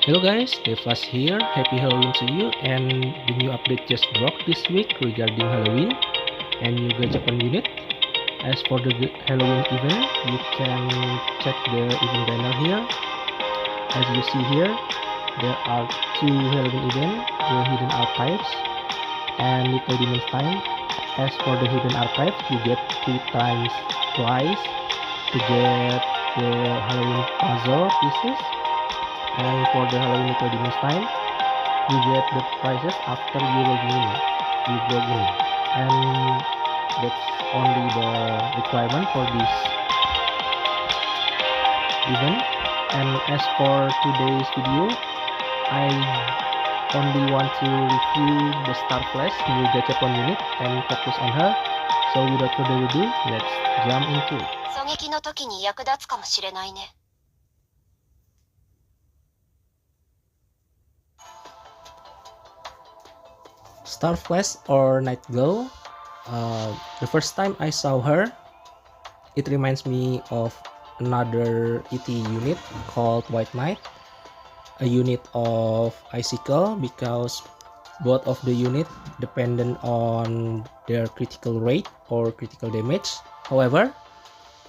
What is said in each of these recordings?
Hello guys, Devas here. Happy Halloween to you, and the new update just dropped this week regarding Halloween and new Gachapon unit. As for the Halloween event, you can check the event banner here. As you see here, there are two Halloween events, the Hidden Archives and Little Demon's Time. As for the Hidden Archives, you get 3 times prize to get the Halloween puzzle pieces. And for the Halloween Little Demon's Time, you get the prizes after you log in. And that's only the requirement for this event. And as for today's video, I only want to review the Star Flash new Gachapon unit and focus on her. So without further ado, let's jump into it. 狙撃の時に役立つかもしれないね。Star Flash or Night Glow. The first time I saw her, it reminds me of another ET unit called White Knight, a unit of Icicle, because both of the unit dependent on their critical rate or critical damage. However,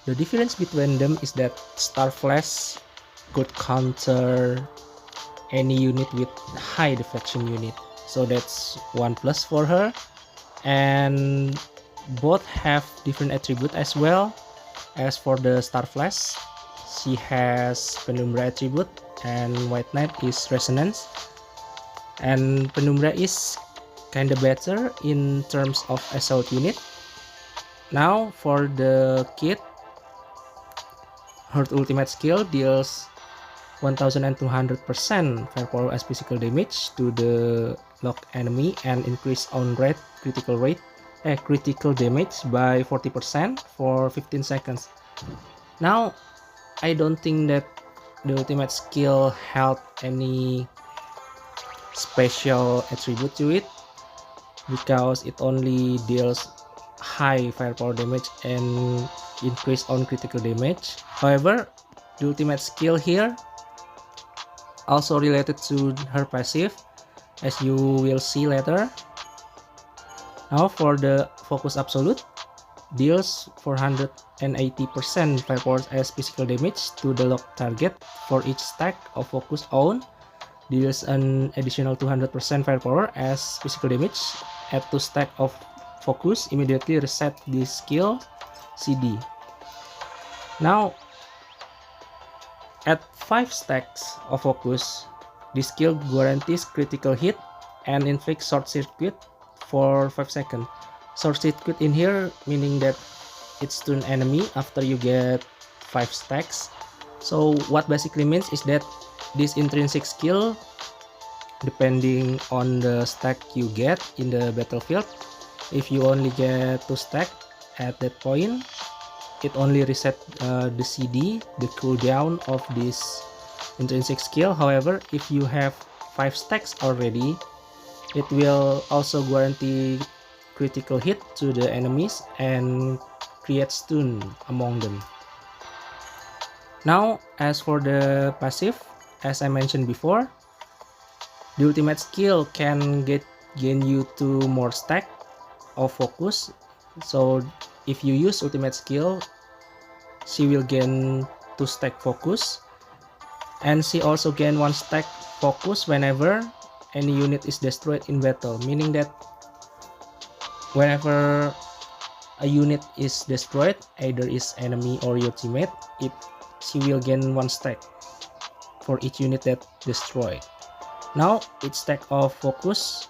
the difference between them is that Star Flash could counter any unit with high deflection unit. So that's one plus for her, and both have different attribute as well. As for the Star Flash, she has Penumbra attribute and White Knight is Resonance, and Penumbra is kinda better in terms of assault unit. Now for the kit, her ultimate skill deals 1200% firepower as physical damage to the locked enemy and increase on rate critical damage by 40% for 15 seconds. Now I don't think that the ultimate skill held any special attribute to it, because it only deals high firepower damage and increase on critical damage. However, the ultimate skill here also related to her passive, as you will see later. Now for the Focus Absolute, deals 480% firepower as physical damage to the locked target for each stack of Focus own, deals an additional 200% firepower as physical damage at 2 stack of Focus, immediately reset this skill CD. Now at 5 stacks of Focus, this skill guarantees critical hit and inflicts short circuit for 5 seconds. Short circuit in here meaning that it stun enemy after you get 5 stacks. So what basically means is that this intrinsic skill, depending on the stack you get in the battlefield, if you only get 2 stack at that point, it only reset the CD, the cooldown of this intrinsic skill. However, if you have 5 stacks already, it will also guarantee critical hit to the enemies and create stun among them. Now as for the passive, as I mentioned before, the ultimate skill can gain you 2 more stack of Focus. So if you use ultimate skill, she will gain 2 stack Focus, and she also gain 1 stack Focus whenever any unit is destroyed in battle, meaning that whenever a unit is destroyed, either is enemy or your teammate, she will gain 1 stack for each unit that destroyed. Now each stack of Focus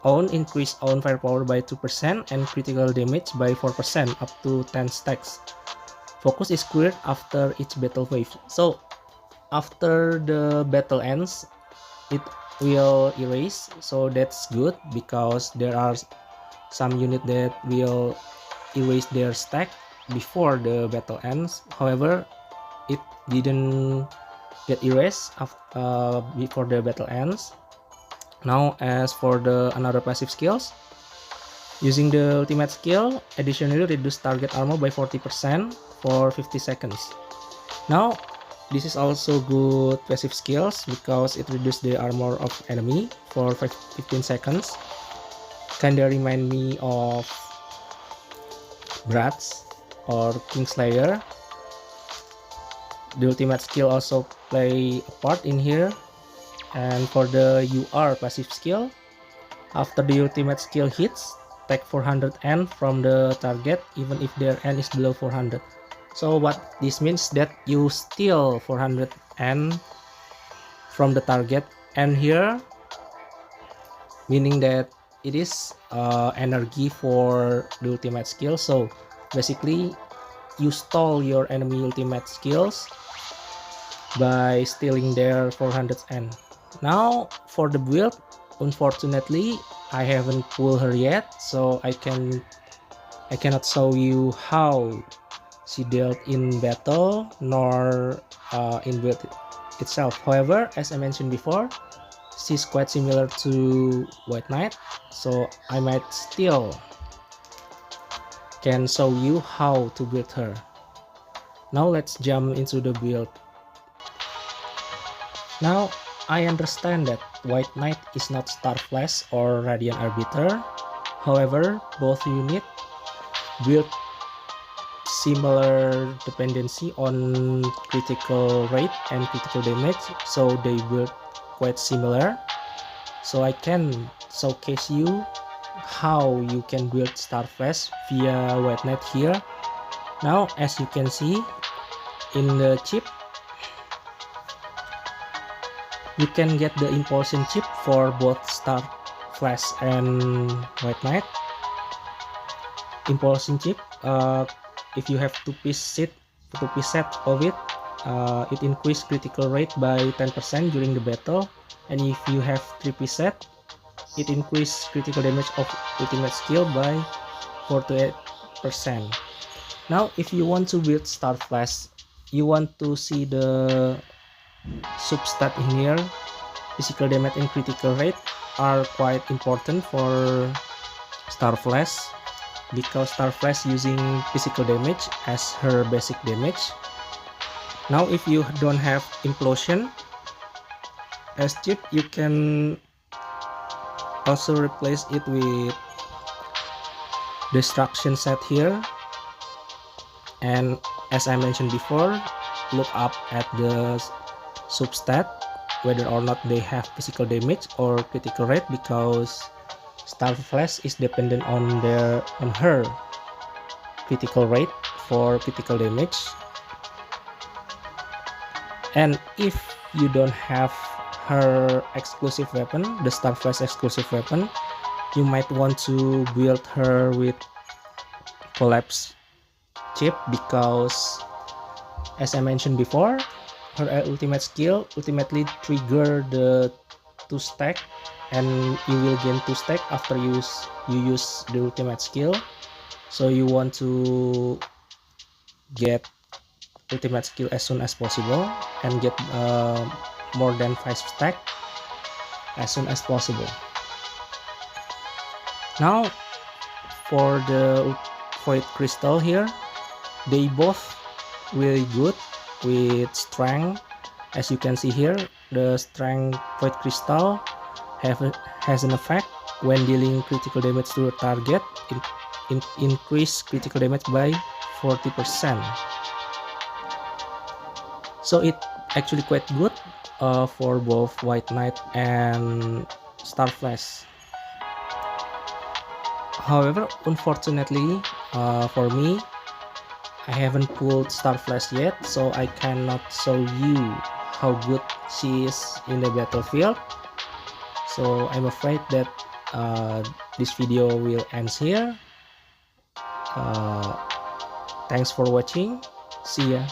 own increase own firepower by 2% and critical damage by 4% up to 10 stacks. Focus is cleared after each battle wave. So after the battle ends, it will erase. So that's good, because there are some unit that will erase their stack before the battle ends. However, it didn't get erased before the battle ends. Now as for the another passive skills, using the ultimate skill additionally reduce target armor by 40% for 50 seconds. Now this is also good passive skills because it reduces the armor of enemy for 15 seconds. Kinda remind me of Bratz or Kingslayer. The ultimate skill also play a part in here. And for the UR passive skill, after the ultimate skill hits, take 400 N from the target even if their N is below 400. So what this means that you steal 400 N from the target N here, meaning that it is energy for the ultimate skill. So basically you stole your enemy ultimate skills by stealing their 400 N. Now for the build, unfortunately I haven't pulled her yet, so I cannot show you how she dealt in battle nor in build itself. However, as I mentioned before, she's quite similar to White Knight, so I might still can show you how to build her. Now let's jump into the build. Now I understand that White Knight is not Starflash or Radiant Arbiter. However, both units build similar dependency on critical rate and critical damage, so they build quite similar. So I can showcase you how you can build Starflash via White Knight here. Now as you can see in the chip, you can get the Impulsion chip for both Starflash and White Knight. Impulsion chip, if you have two-piece set of it, it increases critical rate by 10% during the battle, and if you have three-piece set, it increases critical damage of ultimate skill by 48%. Now if you want to build Starflash, you want to see the substat in here. Physical damage and critical rate are quite important for Starflash because Starflash using physical damage as her basic damage. Now if you don't have Implosion as chip, you can also replace it with Destruction set here, and as I mentioned before, look up at the substat whether or not they have physical damage or critical rate, because Starflash is dependent on her critical rate for critical damage. And if you don't have her exclusive weapon, the Starflash exclusive weapon, you might want to build her with Collapse chip, because as I mentioned before, her ultimate skill ultimately trigger the 2 stack, and you will gain 2 stack after you use the ultimate skill. So you want to get ultimate skill as soon as possible and get more than 5 stack as soon as possible. Now for the Void Crystal here, they both really good with strength. As you can see here, the strength Void Crystal has an effect when dealing critical damage to a target, increase critical damage by 40%. So it actually quite good for both White Knight and Starflash. However, unfortunately for me, I haven't pulled Starflash yet, so I cannot show you how good she is in the battlefield. So I'm afraid that this video will end here. Thanks for watching. See ya.